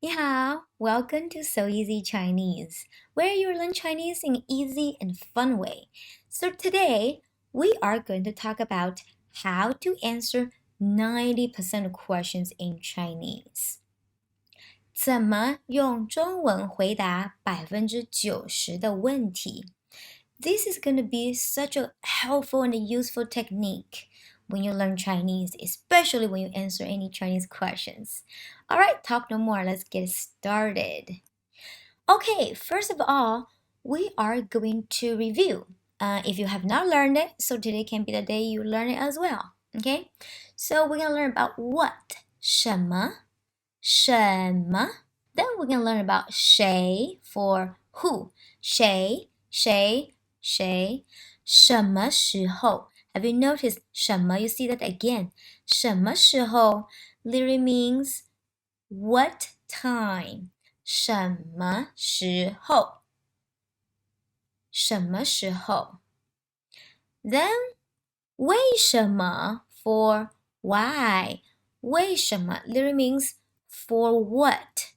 你好, welcome to So Easy Chinese, where you learn Chinese in an easy and fun way. So today, we are going to talk about how to answer 90% of questions in Chinese. 怎么用中文回答90%的问题? This is going to be such a helpful and useful technique when you learn Chinese, especially when you answer any Chinese questions. All right, talk no more. Let's get started. Okay, first of all, we are going to review. If you have not learned it, so today can be the day you learn it as well. Okay, so we're going to learn about what, 什么, 什么. Then we're going to learn about 谁 for who, 谁, 什么时候? Have you noticed 什么? You see that again. 什么时候 literally means what time. 什么时候? 什么时候? Then 为什么 for why. 为什么 literally means for what.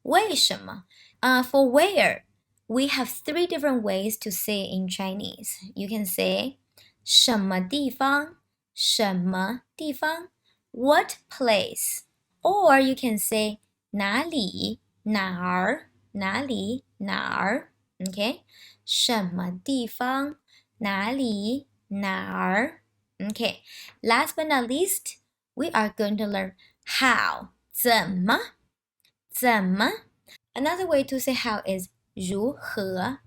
为什么? For where, we have 3 different ways to say it in Chinese. You can say 什么地方, 什么地方, what place. Or you can say 哪里, 哪儿, 哪里, 哪儿. Okay? 什么地方, 哪里, 哪儿. Okay. Last but not least, we are going to learn how. 怎么? 怎么? Another way to say how is 如何.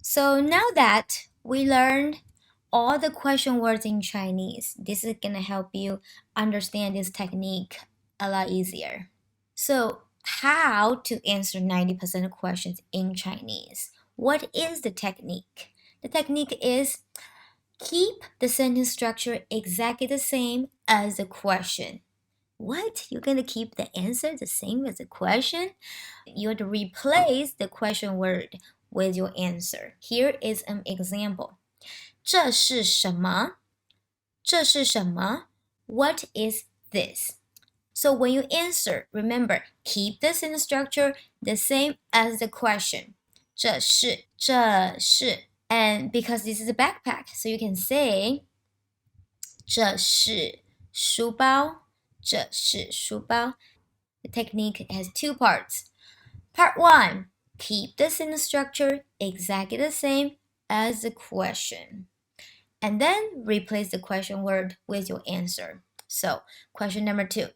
So now that we learned all the question words in Chinese, this is going to help you understand this technique a lot easier. So how to answer 90% of questions in Chinese? What is the technique? The technique is keep the sentence structure exactly the same as the question. What? You're going to keep the answer the same as the question? You have to replace the question word with your answer. Here is an example. 这是什么? 这是什么? What is this? So when you answer, remember, keep the sentence structure the same as the question. 这是 And because this is a backpack, so you can say 这是书包. 这是书包. The technique has 2 parts. Part 1, keep the sentence structure exactly the same as the question. And then replace the question word with your answer. So, question number 2.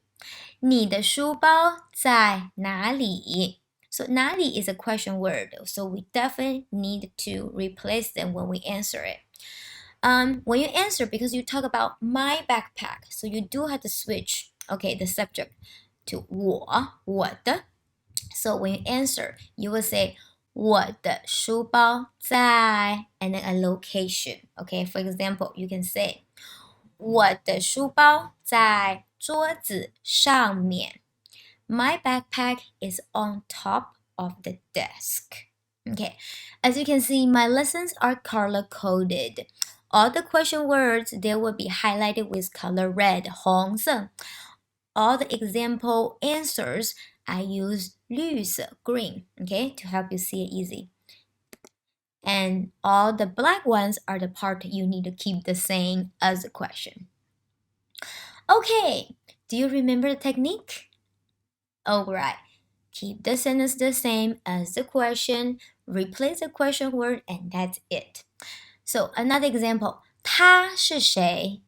你的书包在哪里? So, 哪里 is a question word, so we definitely need to replace them when we answer it. When you answer, because you talk about my backpack, so you do have to switch, the subject to 我的. So when you answer, you will say 我的书包在 and then a location. Okay, for example, you can say 我的书包在桌子上面. My backpack is on top of the desk. Okay, as you can see, my lessons are color-coded. All the question words, they will be highlighted with color red, 红色. All the example answers, I use 绿色, green, okay, to help you see it easy. And all the black ones are the part you need to keep the same as the question. Okay, do you remember the technique? Alright, keep the sentence the same as the question, replace the question word, and that's it. So another example, 他是谁?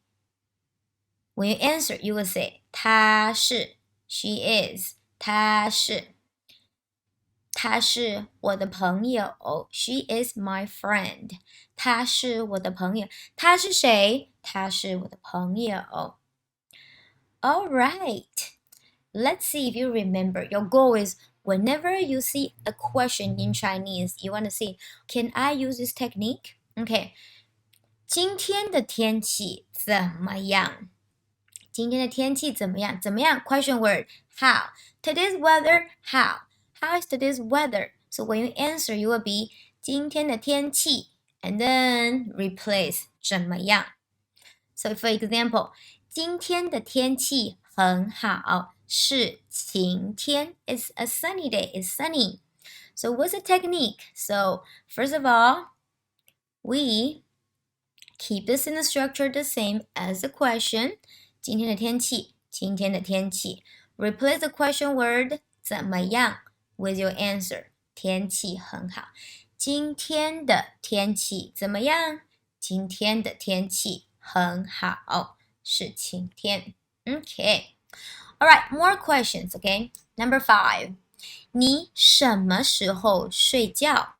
When you answer, you will say 她是 she is 她是我的朋友 she is my friend 她是我的朋友她是谁她是我的朋友 Alright, let's see if you remember. Your goal is whenever you see a question in Chinese, you want to see, can I use this technique? Okay, 今天的天气怎么样? 今天的天气怎么样? 怎么样? Question word, how? Today's weather, how? How is today's weather? So when you answer, you will be 今天的天气 and then replace 怎么样? So for example, 今天的天气很好是晴天。It's a sunny day. It's sunny. So what's the technique? So first of all, we keep the sentence structure the same as the question. 今天的天气，今天的天气。Replace the question word 怎么样 with your answer. 天气很好。今天的天气怎么样？今天的天气很好，是晴天。Okay. All right, more questions, okay? Number 5. 你什么时候睡觉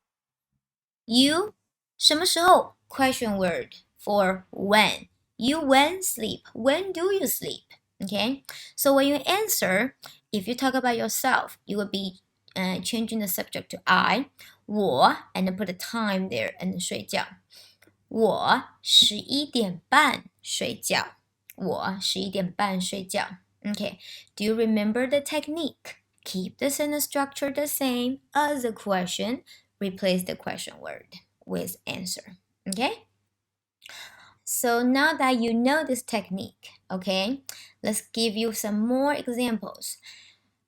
？You 什么时候 question word for when. You when sleep. When do you sleep? Okay? So when you answer, if you talk about yourself, you will be changing the subject to I, 我 and then put a time there and 睡觉。我11点半睡觉。我11点半睡觉。Okay, do you remember the technique? Keep the sentence structure the same as the question. Replace the question word with answer. Okay? So now that you know this technique, okay, let's give you some more examples.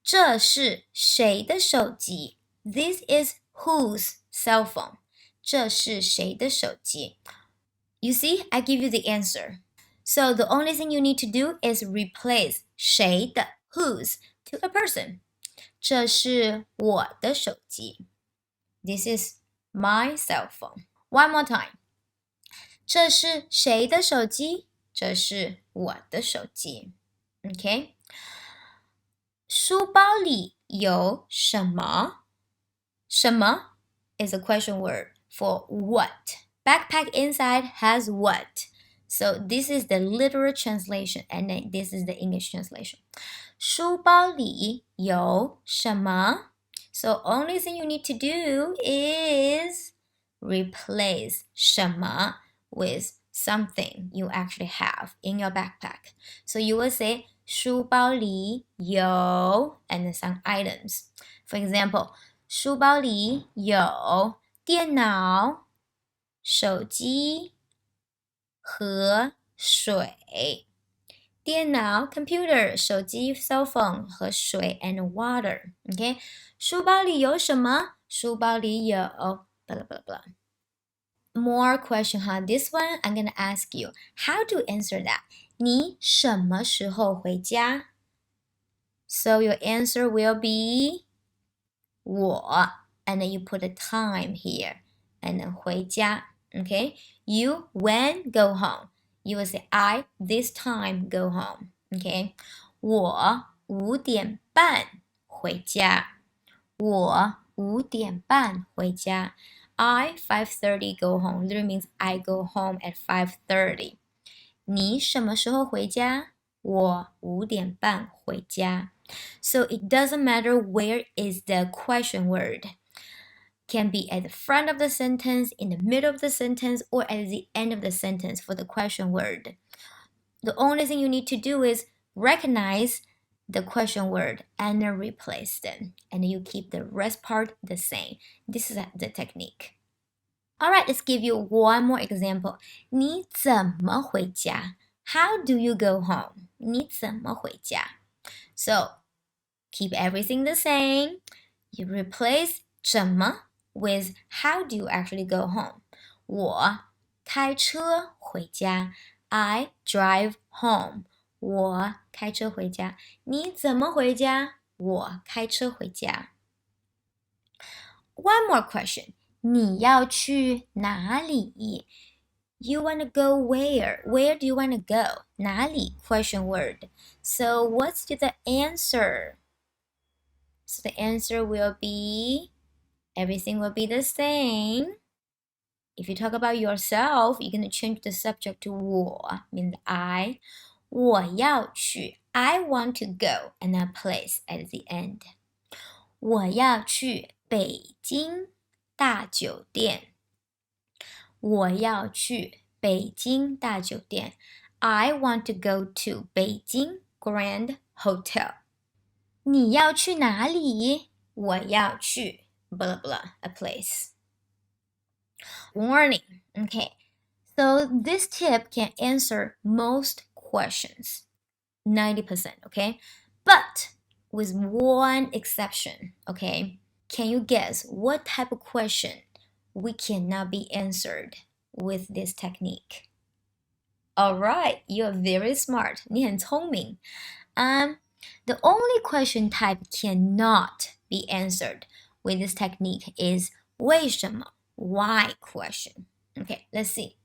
这是谁的手机? This is whose cell phone? 这是谁的手机? You see, I give you the answer. So the only thing you need to do is replace 谁的 whose to a person. 这是我的手机. This is my cell phone. One more time. 这是谁的手机？这是我的手机。Okay? 书包里有什么？什么 is a question word for what. Backpack inside has what? So this is the literal translation and then this is the English translation. 书包里有什么？ So only thing you need to do is replace 什么 with something you actually have in your backpack. So you will say 书包里有 and then some items. For example, 书包里有电脑、手机和水。电脑 computer 手机 cell phone 和水 and water. Okay? 书包里有什么？书包里有 blah blah blah. More question, huh? This one I'm gonna ask you how to answer that. 你什么时候回家？ So your answer will be 我 and then you put a time here and then 回家 okay? You when go home. You will say I this time go home. Okay? 我5点半回家。我5点半回家。I 5:30 go home. Literally means I go home at 5:30. 你什么时候回家？我5点半回家。So it doesn't matter where is the question word. Can be at the front of the sentence, in the middle of the sentence, or at the end of the sentence for the question word. The only thing you need to do is recognize the question word and then replace them. And you keep the rest part the same. This is the technique. Alright, let's give you one more example. 你怎么回家? How do you go home? 你怎么回家? So, keep everything the same. You replace 怎么 with how do you actually go home? 我开车回家。I drive home. 我开车回家。你怎么回家？我开车回家。One more question. 你要去哪里？ You want to go where? Where do you want to go? 哪里 question word. So what's the answer? So the answer will be, everything will be the same. If you talk about yourself, you're going to change the subject to 我 means I. 我要去 I want to go and a place at the end. 我要去北京大酒店。我要去北京大酒店。I want to go to 北京 Grand Hotel. 你要去哪里？我要去 blah blah a place. Warning. Okay. So this tip can answer most questions. 90%, okay? But with one exception, okay? Can you guess what type of question we cannot be answered with this technique? All right, you're very smart. 你很聪明. The only question type cannot be answered with this technique is 为什么 why question. Okay, let's see.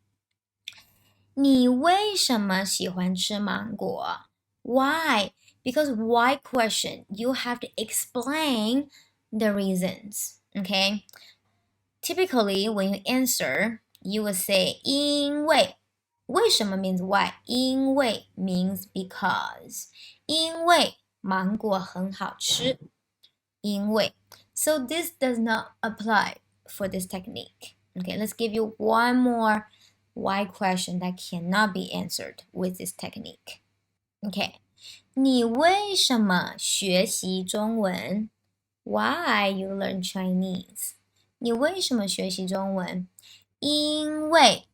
你为什么喜欢吃芒果? Why? Because why question, you have to explain the reasons. Okay? Typically, when you answer, you will say 因为. 为什么 means why? 因为 means because. 因为芒果很好吃. 因为. So this does not apply for this technique. Okay, let's give you one more why question that cannot be answered with this technique. Okay, 你为什么学习中文? Why you learn Chinese? 你为什么学习中文？因为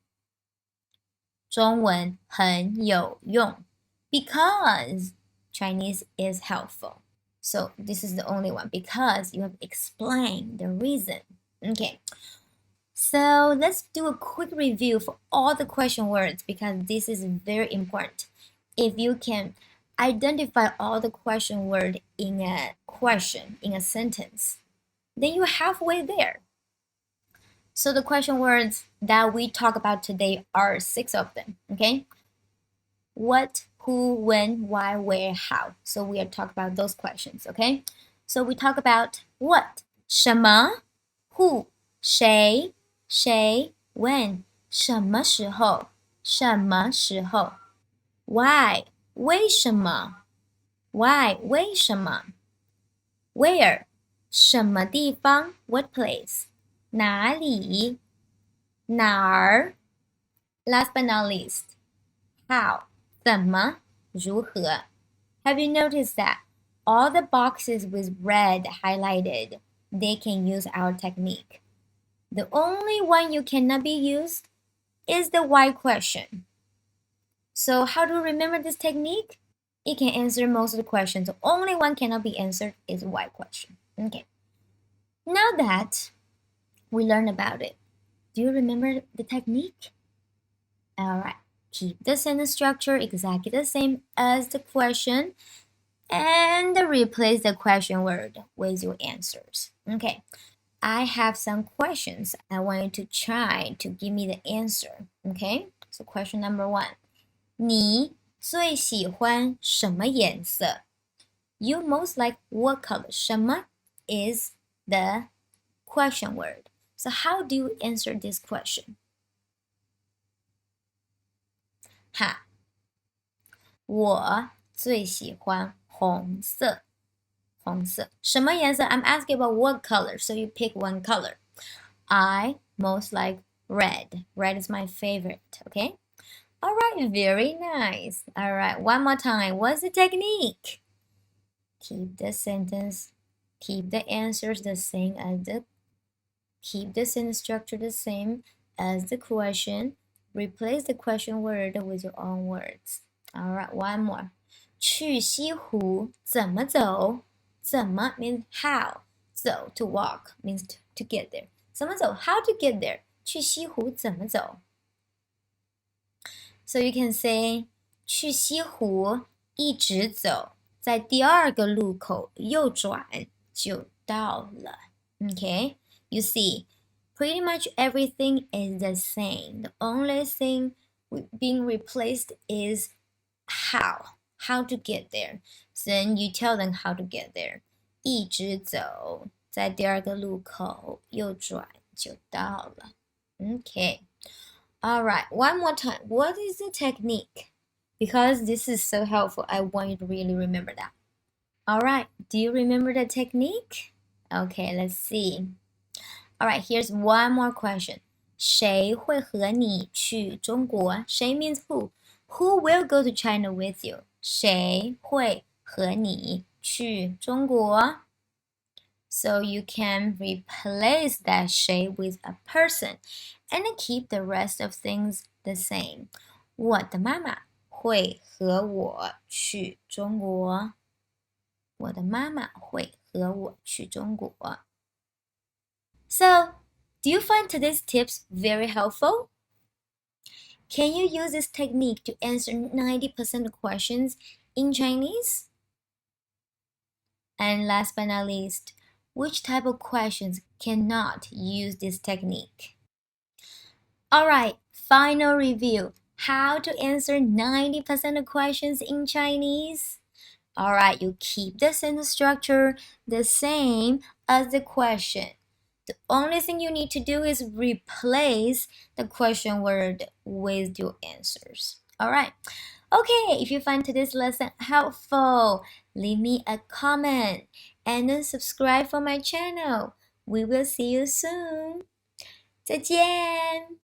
中文很有用。Because Chinese is helpful. So this is the only one because you have explained the reason. Okay. So let's do a quick review for all the question words because this is very important. If you can identify all the question word in a question, in a sentence, then you're halfway there. So the question words that we talk about today are 6 of them, okay? What, who, when, why, where, how. So we are talking about those questions, okay? So we talk about what? 什么 who 谁 when 什么时候 why 为什么 why 为什么 where 什么地方 what place 哪里哪儿 last but not least how 怎么如何 Have you noticed that all the boxes with red highlighted, they can use our technique. The only one you cannot be used is the why question. So how do you remember this technique? It can answer most of the questions. The only one cannot be answered is why question. Okay. Now that we learned about it, do you remember the technique? All right. Keep the sentence structure exactly the same as the question and replace the question word with your answers. Okay, I have some questions. I want you to try to give me the answer. Okay, so question number 1. 你最喜欢什么颜色? You most like what color? 什么 is the question word. So how do you answer this question? 哈，我最喜欢红色。红色，什么颜色? I'm asking about what color, so you pick one color. I most like red. Red is my favorite, okay? All right, very nice. All right, one more time. What's the technique? Keep the sentence, keep the answers the same as keep the sentence structure the same as the question. Replace the question word with your own words. All right, one more. 去西湖怎么走？怎么 means how. 走 to walk means to get there. 怎么走 how to get there. 去西湖怎么走？ So you can say 去西湖一直走，在第2个路口右转就到了。Okay, you see. Pretty much everything is the same. The only thing being replaced is how to get there. Then you tell them how to get there. 一直走，在第2个路口右转就到了。Okay. All right, one more time. What is the technique? Because this is so helpful, I want you to really remember that. All right, do you remember the technique? Okay, let's see. All right, here's one more question. 谁会和你去中国？谁 means who? Who will go to China with you? 谁会和你去中国？ So you can replace that 谁 with a person and keep the rest of things the same. 我的妈妈会和我去中国。我的妈妈会和我去中国。So, do you find today's tips very helpful? Can you use this technique to answer 90% of questions in Chinese? And last but not least, which type of questions cannot use this technique? Alright, final review. How to answer 90% of questions in Chinese? Alright, you keep the sentence structure the same as the question. The only thing you need to do is replace the question word with your answers. Alright. Okay, if you find today's lesson helpful, leave me a comment and then subscribe for my channel. We will see you soon. 再见。